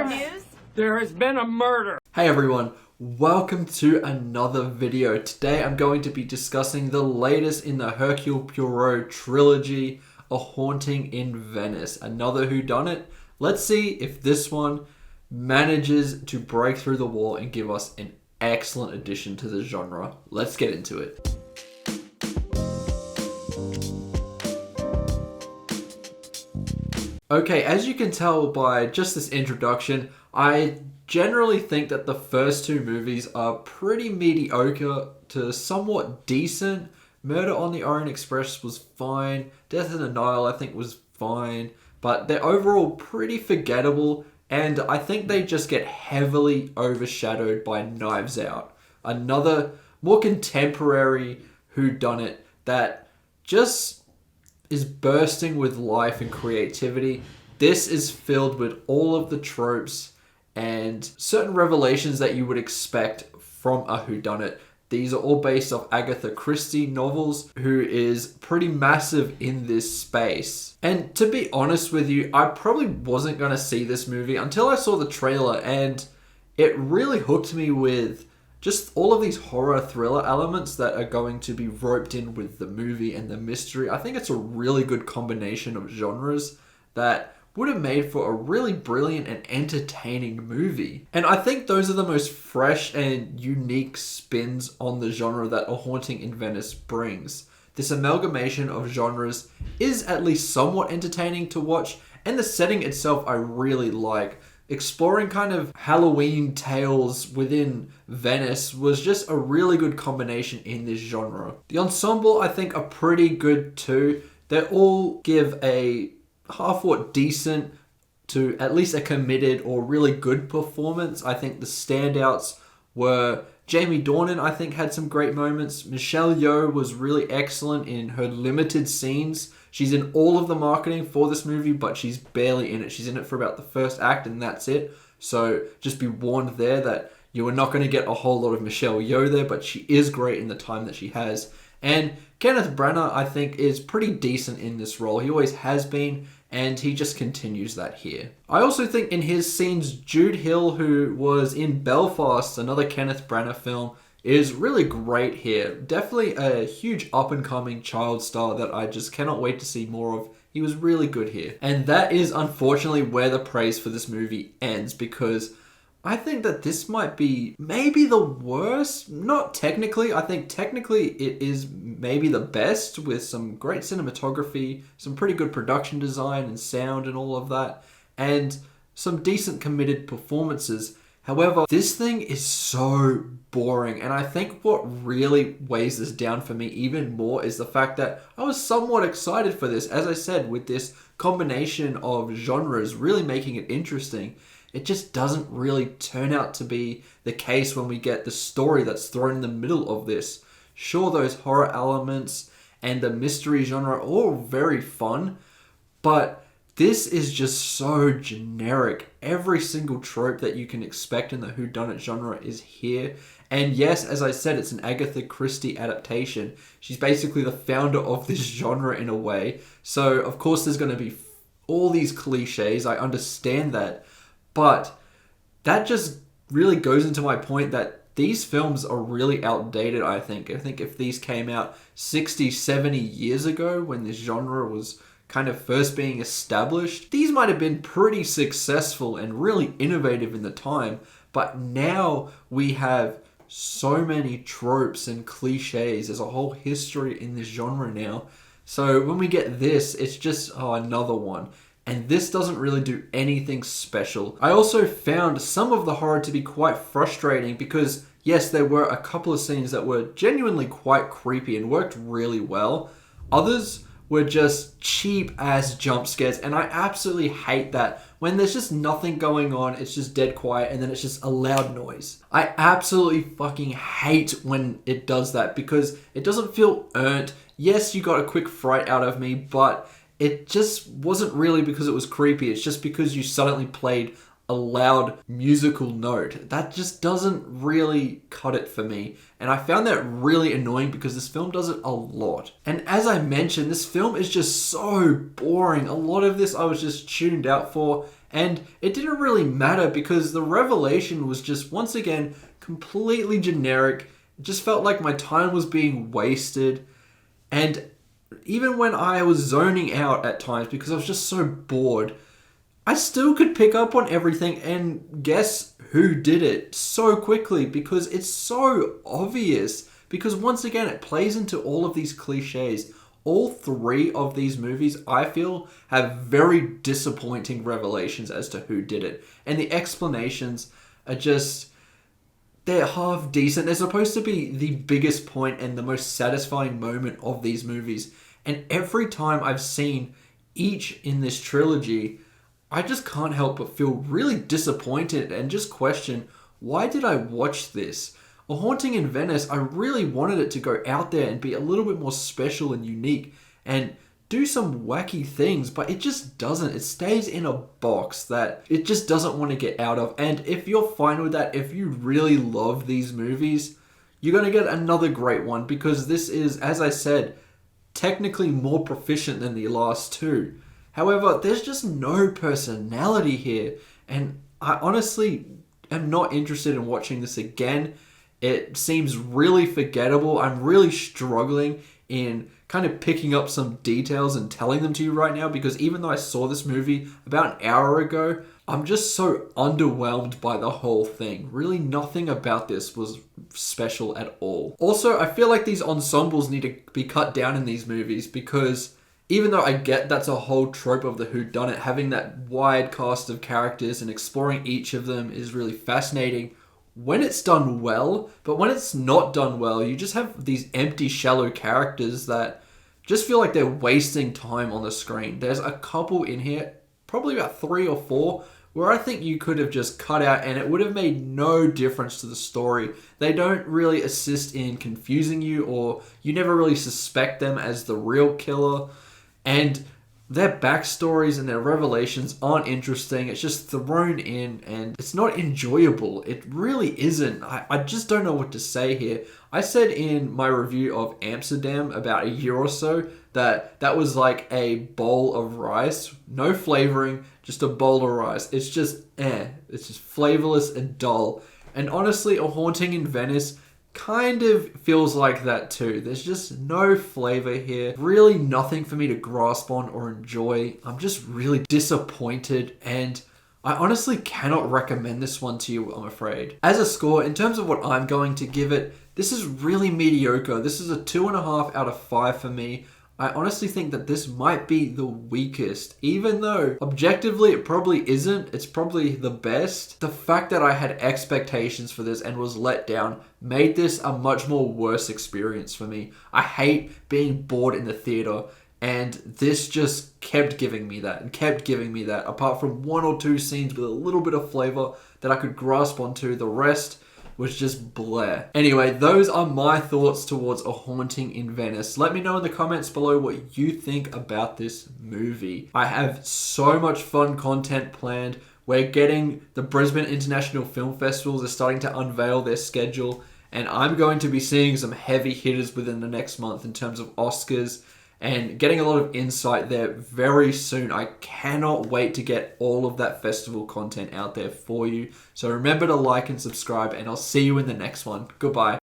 Other news? There has been a murder. Hey everyone, welcome to another video. Today I'm going to be discussing the latest in the Hercule Poirot trilogy, A Haunting in Venice. Another whodunit. Let's see if this one manages to break through the wall and give us an excellent addition to the genre. Let's get into it. Okay, as you can tell by just this introduction, I generally think that the first two movies are pretty mediocre to somewhat decent. Murder on the Orient Express was fine. Death in the Nile, I think, was fine. But they're overall pretty forgettable, and I think they just get heavily overshadowed by Knives Out. Another more contemporary whodunit that just is bursting with life and creativity. This is filled with all of the tropes and certain revelations that you would expect from a whodunit. These are all based off Agatha Christie novels, who is pretty massive in this space. And to be honest with you, I probably wasn't going to see this movie until I saw the trailer, and it really hooked me with just all of these horror thriller elements that are going to be roped in with the movie and the mystery. I think it's a really good combination of genres that would have made for a really brilliant and entertaining movie. And I think those are the most fresh and unique spins on the genre that A Haunting in Venice brings. This amalgamation of genres is at least somewhat entertaining to watch, and the setting itself I really like. Exploring kind of Halloween tales within Venice was just a really good combination in this genre. The ensemble, I think, are pretty good too. They all give a half-what decent to at least a committed or really good performance. I think the standouts were Jamie Dornan, I think, had some great moments. Michelle Yeoh was really excellent in her limited scenes. She's in all of the marketing for this movie, but she's barely in it. She's in it for about the first act, and that's it. So just be warned there that you are not going to get a whole lot of Michelle Yeoh there, but she is great in the time that she has. And Kenneth Branagh, I think, is pretty decent in this role. He always has been, and he just continues that here. I also think in his scenes, Jude Hill, who was in Belfast, another Kenneth Branagh film, is really great here. Definitely a huge up-and-coming child star that I just cannot wait to see more of. He was really good here. And that is unfortunately where the praise for this movie ends, because I think that this might be maybe the worst. Not technically. I think technically it is maybe the best, with some great cinematography, some pretty good production design and sound and all of that, and some decent committed performances. However, this thing is so boring, and I think what really weighs this down for me even more is the fact that I was somewhat excited for this. As I said, with this combination of genres really making it interesting, it just doesn't really turn out to be the case when we get the story that's thrown in the middle of this. Sure, those horror elements and the mystery genre are all very fun, but this is just so generic. Every single trope that you can expect in the whodunit genre is here. And yes, as I said, it's an Agatha Christie adaptation. She's basically the founder of this genre in a way. So, of course, there's going to be all these cliches. I understand that. But that just really goes into my point that these films are really outdated, I think. I think if these came out 60, 70 years ago when this genre was kind of first being established, these might have been pretty successful and really innovative in the time. But now we have so many tropes and cliches. There's a whole history in this genre now. So when we get this, it's just another one. And this doesn't really do anything special. I also found some of the horror to be quite frustrating because, yes, there were a couple of scenes that were genuinely quite creepy and worked really well. Others were just cheap ass jump scares, and I absolutely hate that. When there's just nothing going on, it's just dead quiet, and then it's just a loud noise. I absolutely fucking hate when it does that because it doesn't feel earned. Yes, you got a quick fright out of me, but it just wasn't really because it was creepy. It's just because you suddenly played a loud musical note. That just doesn't really cut it for me. And I found that really annoying because this film does it a lot. And as I mentioned, this film is just so boring. A lot of this I was just tuned out for. And it didn't really matter because the revelation was just, once again, completely generic. It just felt like my time was being wasted. And even when I was zoning out at times because I was just so bored, I still could pick up on everything and guess who did it so quickly because it's so obvious. Because once again, it plays into all of these cliches. All three of these movies, I feel, have very disappointing revelations as to who did it. And the explanations are just, they're half decent. They're supposed to be the biggest point and the most satisfying moment of these movies. And every time I've seen each in this trilogy, I just can't help but feel really disappointed and just question, why did I watch this? A Haunting in Venice, I really wanted it to go out there and be a little bit more special and unique and do some wacky things, but it just doesn't. It stays in a box that it just doesn't want to get out of. And if you're fine with that, if you really love these movies, you're going to get another great one because this is, as I said, technically more proficient than the last two. However, there's just no personality here, and I honestly am not interested in watching this again. It seems really forgettable. I'm really struggling in kind of picking up some details and telling them to you right now because even though I saw this movie about an hour ago, I'm just so underwhelmed by the whole thing. Really nothing about this was special at all. Also, I feel like these ensembles need to be cut down in these movies because even though I get that's a whole trope of the Whodunit, having that wide cast of characters and exploring each of them is really fascinating when it's done well, but when it's not done well, you just have these empty, shallow characters that just feel like they're wasting time on the screen. There's a couple in here, probably about 3 or 4, where I think you could have just cut out and it would have made no difference to the story. They don't really assist in confusing you, or you never really suspect them as the real killer. And their backstories and their revelations aren't interesting. It's just thrown in and it's not enjoyable. It really isn't. I just don't know what to say here. I said in my review of Amsterdam about a year or so that was like a bowl of rice. No flavoring, just a bowl of rice. It's just It's just flavorless and dull. And honestly, A Haunting in Venice kind of feels like that too. There's just no flavor here. Really nothing for me to grasp on or enjoy. I'm just really disappointed and I honestly cannot recommend this one to you, I'm afraid. As a score, in terms of what I'm going to give it, this is really mediocre. This is a 2.5 out of 5 for me. I honestly think that this might be the weakest, even though objectively it probably isn't. It's probably the best. The fact that I had expectations for this and was let down made this a much more worse experience for me. I hate being bored in the theater, and this just kept giving me that and kept giving me that. Apart from 1 or 2 scenes with a little bit of flavor that I could grasp onto, the rest was just bleh. Anyway, those are my thoughts towards A Haunting in Venice. Let me know in the comments below what you think about this movie. I have so much fun content planned. We're getting the Brisbane International Film Festivals are starting to unveil their schedule, and I'm going to be seeing some heavy hitters within the next month in terms of Oscars and getting a lot of insight there very soon. I cannot wait to get all of that festival content out there for you. So remember to like and subscribe, and I'll see you in the next one. Goodbye.